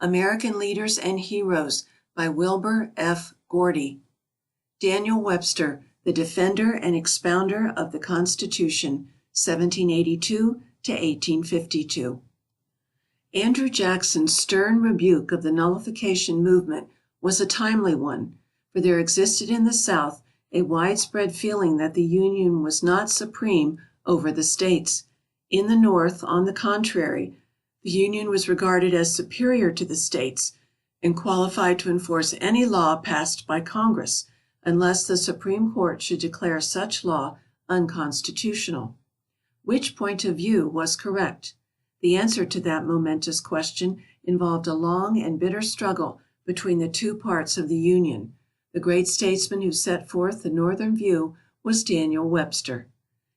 American Leaders and Heroes by Wilbur F. Gordy. Daniel Webster, the Defender and Expounder of the Constitution, 1782 to 1852. Andrew Jackson's stern rebuke of the nullification movement was a timely one, for there existed in the South a widespread feeling that the Union was not supreme over the states. In the North, on the contrary, the Union was regarded as superior to the states and qualified to enforce any law passed by Congress, unless the Supreme Court should declare such law unconstitutional. Which point of view was correct? The answer to that momentous question involved a long and bitter struggle between the two parts of the Union. The great statesman who set forth the Northern view was Daniel Webster.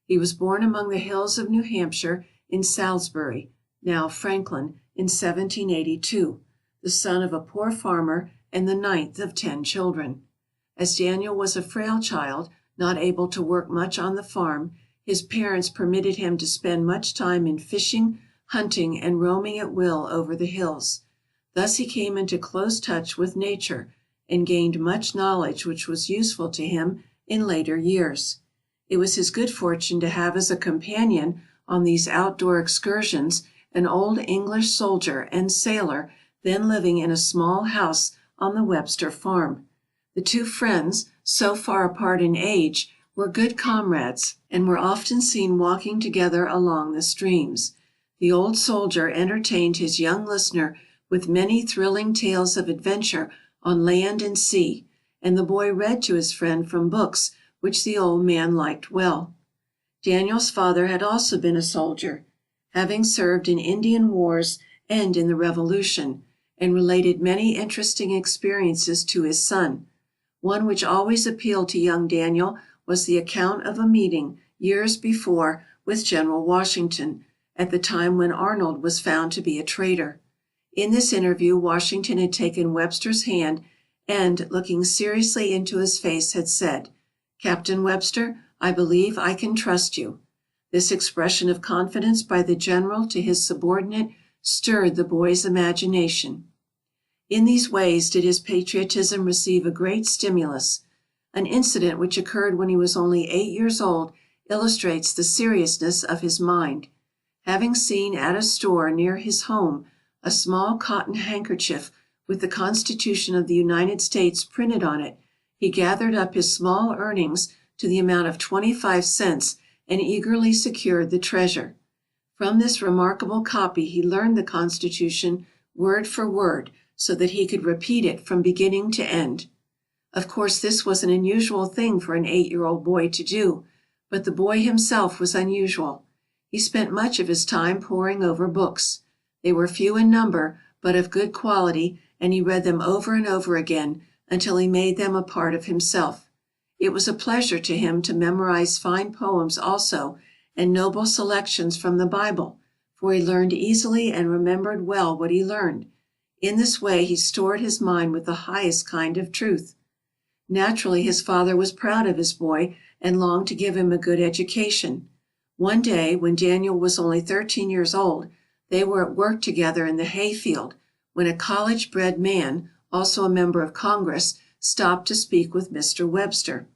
He was born among the hills of New Hampshire in Salisbury, now Franklin, in 1782, the son of a poor farmer and the ninth of 10 children. As Daniel was a frail child, not able to work much on the farm, his parents permitted him to spend much time in fishing, hunting, and roaming at will over the hills. Thus he came into close touch with nature and gained much knowledge which was useful to him in later years. It was his good fortune to have as a companion on these outdoor excursions an old English soldier and sailor then living in a small house on the Webster farm. The two friends, so far apart in age, were good comrades and were often seen walking together along the streams. The old soldier entertained his young listener with many thrilling tales of adventure on land and sea, and the boy read to his friend from books which the old man liked well. Daniel's father had also been a soldier, having served in Indian wars and in the Revolution, and related many interesting experiences to his son. One which always appealed to young Daniel was the account of a meeting years before with General Washington, at the time when Arnold was found to be a traitor. In this interview Washington had taken Webster's hand and, looking seriously into his face, had said, "Captain Webster, I believe I can trust you." This expression of confidence by the general to his subordinate stirred the boy's imagination. In these ways did his patriotism receive a great stimulus. An incident which occurred when he was only 8 years old illustrates the seriousness of his mind. Having seen at a store near his home a small cotton handkerchief with the Constitution of the United States printed on it, he gathered up his small earnings to the amount of 25 cents and eagerly secured the treasure. From this remarkable copy he learned the Constitution word for word, so that he could repeat it from beginning to end. Of course this was an unusual thing for an 8-year-old boy to do, but the boy himself was unusual. He spent much of his time poring over books. They were few in number, but of good quality, and he read them over and over again until he made them a part of himself. It was a pleasure to him to memorize fine poems also, and noble selections from the Bible, for he learned easily and remembered well what he learned. In this way he stored his mind with the highest kind of truth. Naturally his father was proud of his boy and longed to give him a good education. One day, when Daniel was only 13 years old, they were at work together in the hayfield, when a college-bred man, also a member of Congress, stopped to speak with Mr. Webster.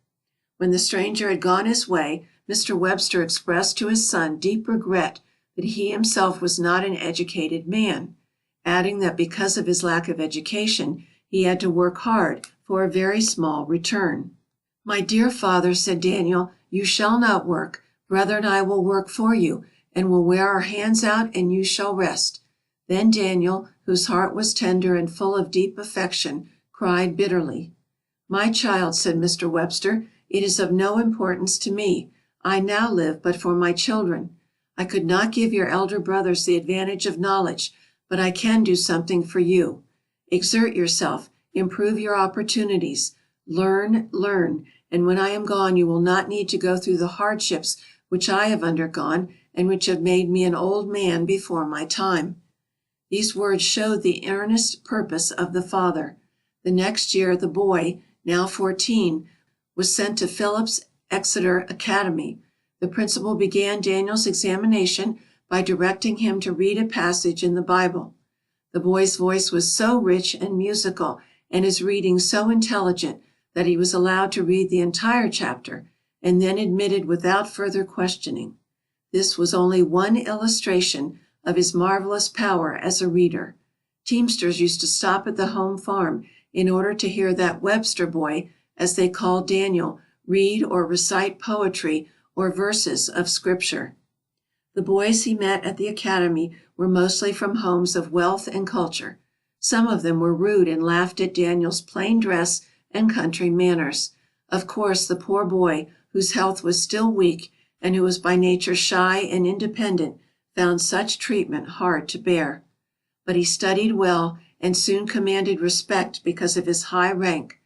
When the stranger had gone his way, Mr. Webster expressed to his son deep regret that he himself was not an educated man, adding that because of his lack of education he had to work hard for a very small return. "My dear father," said Daniel, "you shall not work. Brother and I will work for you, and will wear our hands out, and you shall rest." Then Daniel, whose heart was tender and full of deep affection, cried bitterly. "My child," said Mr. Webster, "it is of no importance to me. I now live but for my children. I could not give your elder brothers the advantage of knowledge, but I can do something for you. Exert yourself, improve your opportunities, learn, and when I am gone you will not need to go through the hardships which I have undergone and which have made me an old man before my time." These words showed the earnest purpose of the father. The next year the boy, now 14, was sent to Phillips Exeter Academy. The principal began Daniel's examination by directing him to read a passage in the Bible. The boy's voice was so rich and musical, and his reading so intelligent, that he was allowed to read the entire chapter, and then admitted without further questioning. This was only one illustration of his marvelous power as a reader. Teamsters used to stop at the home farm in order to hear that Webster boy, as they called Daniel, read or recite poetry or verses of Scripture. The boys he met at the academy were mostly from homes of wealth and culture. Some of them were rude and laughed at Daniel's plain dress and country manners. Of course, the poor boy, whose health was still weak and who was by nature shy and independent, found such treatment hard to bear. But he studied well and soon commanded respect because of his high rank.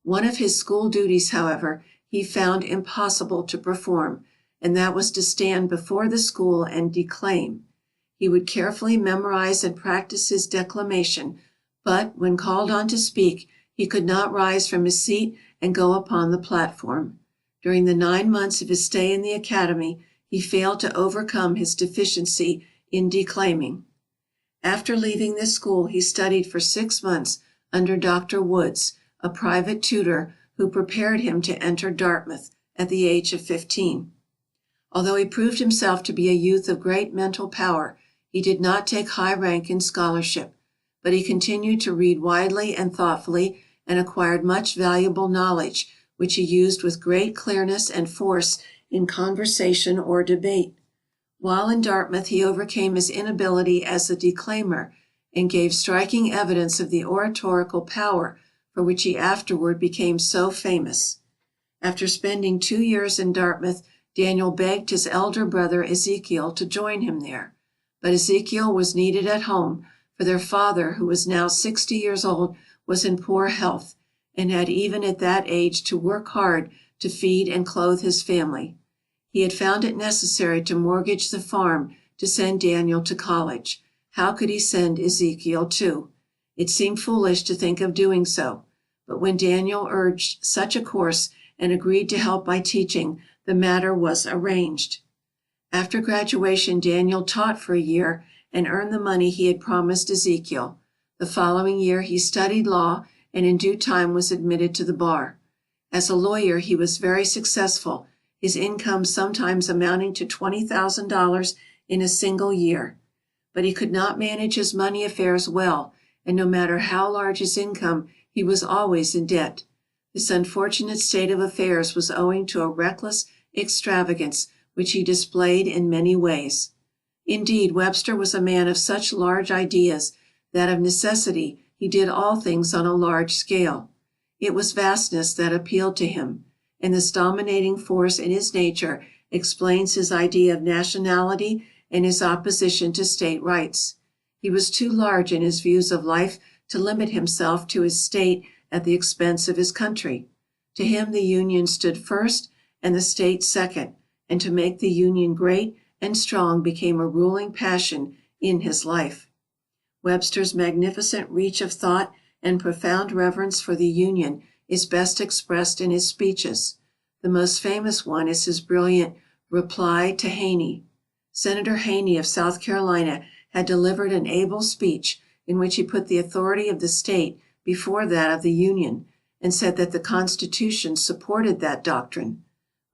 One of his school duties, however, he found impossible to perform, and that was to stand before the school and declaim. He would carefully memorize and practice his declamation, but when called on to speak, he could not rise from his seat and go upon the platform. During the 9 months of his stay in the academy, he failed to overcome his deficiency in declaiming. After leaving this school, he studied for 6 months under Dr. Woods, a private tutor who prepared him to enter Dartmouth at the age of 15. Although he proved himself to be a youth of great mental power, he did not take high rank in scholarship, but he continued to read widely and thoughtfully, and acquired much valuable knowledge, which he used with great clearness and force in conversation or debate. While in Dartmouth he overcame his inability as a declaimer, and gave striking evidence of the oratorical power for which he afterward became so famous. After spending 2 years in Dartmouth, Daniel begged his elder brother Ezekiel to join him there. But Ezekiel was needed at home, for their father, who was now 60 years old, was in poor health, and had even at that age to work hard to feed and clothe his family. He had found it necessary to mortgage the farm to send Daniel to college. How could he send Ezekiel too? It seemed foolish to think of doing so, but when Daniel urged such a course and agreed to help by teaching, the matter was arranged. After graduation, Daniel taught for a year and earned the money he had promised Ezekiel. The following year he studied law, and in due time was admitted to the bar. As a lawyer he was very successful, his income sometimes amounting to $20,000 in a single year. But he could not manage his money affairs well, and no matter how large his income, he was always in debt. This unfortunate state of affairs was owing to a reckless extravagance which he displayed in many ways. Indeed, Webster was a man of such large ideas that of necessity he did all things on a large scale. It was vastness that appealed to him, and this dominating force in his nature explains his idea of nationality and his opposition to state rights. He was too large in his views of life to limit himself to his state at the expense of his country. To him the Union stood first and the state second, and to make the Union great and strong became a ruling passion in his life. Webster's magnificent reach of thought and profound reverence for the Union is best expressed in his speeches. The most famous one is his brilliant reply to Haney. Senator Haney of South Carolina had delivered an able speech in which he put the authority of the state before that of the Union, and said that the Constitution supported that doctrine.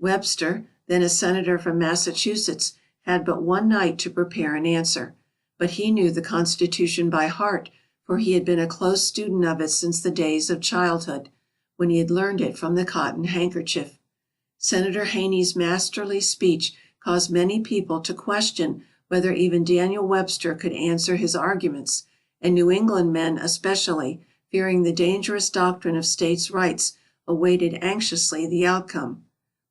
Webster, then a senator from Massachusetts, had but one night to prepare an answer, but he knew the Constitution by heart, for he had been a close student of it since the days of childhood, when he had learned it from the cotton handkerchief. Senator Haney's masterly speech caused many people to question whether even Daniel Webster could answer his arguments, and New England men especially, fearing the dangerous doctrine of states' rights, awaited anxiously the outcome.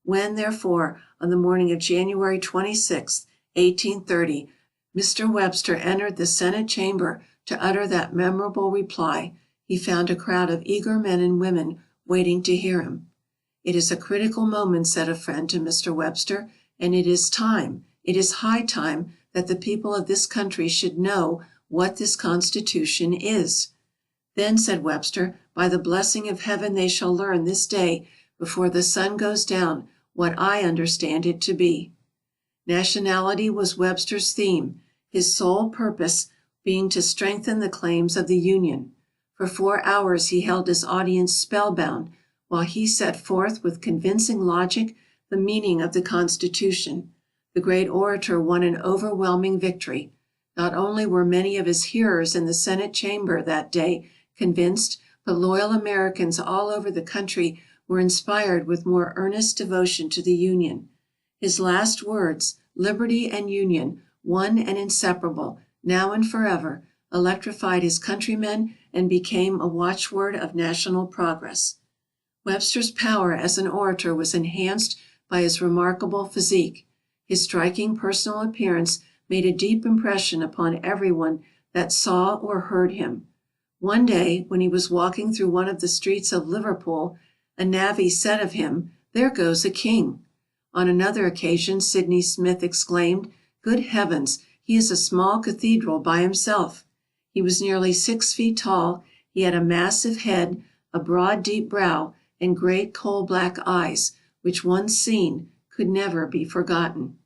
When, therefore, on the morning of January 26, 1830, Mr. Webster entered the Senate chamber to utter that memorable reply, he found a crowd of eager men and women waiting to hear him. "It is a critical moment," said a friend to Mr. Webster, "and it is high time that the people of this country should know what this Constitution is." "Then," said Webster, "by the blessing of heaven they shall learn this day, before the sun goes down, what I understand it to be." Nationality was Webster's theme. His sole purpose being to strengthen the claims of the Union. For 4 hours he held his audience spellbound while he set forth with convincing logic the meaning of the Constitution. The great orator won an overwhelming victory. Not only were many of his hearers in the Senate chamber that day convinced, but loyal Americans all over the country were inspired with more earnest devotion to the Union. His last words, "Liberty and Union, one and inseparable, now and forever," electrified his countrymen and became a watchword of national progress. Webster's power as an orator was enhanced by his remarkable physique. His striking personal appearance made a deep impression upon everyone that saw or heard him. One day, when he was walking through one of the streets of Liverpool, a navvy said of him, "There goes a king." On another occasion Sydney Smith exclaimed, "Good heavens, he is a small cathedral by himself." He was nearly 6 feet tall, he had a massive head, a broad deep brow, and great coal black eyes, which once seen could never be forgotten.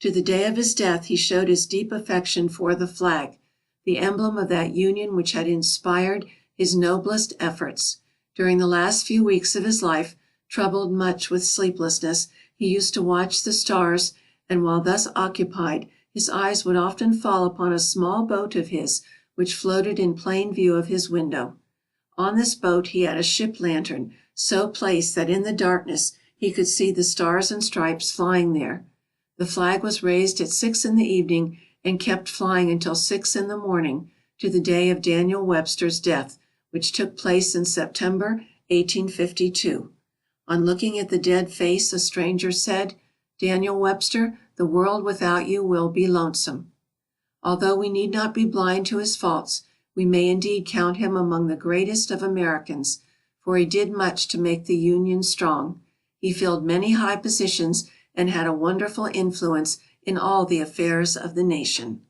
To the day of his death he showed his deep affection for the flag, the emblem of that Union which had inspired his noblest efforts. During the last few weeks of his life, troubled much with sleeplessness, he used to watch the stars, and while thus occupied, his eyes would often fall upon a small boat of his which floated in plain view of his window. On this boat he had a ship lantern so placed that in the darkness he could see the stars and stripes flying there. The flag was raised at 6 in the evening and kept flying until 6 in the morning, to the day of Daniel Webster's death, which took place in September, 1852. On looking at the dead face, a stranger said, "Daniel Webster, the world without you will be lonesome." Although we need not be blind to his faults, we may indeed count him among the greatest of Americans, for he did much to make the Union strong. He filled many high positions and had a wonderful influence in all the affairs of the nation.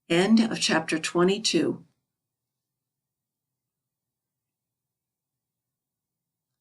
End of chapter 22.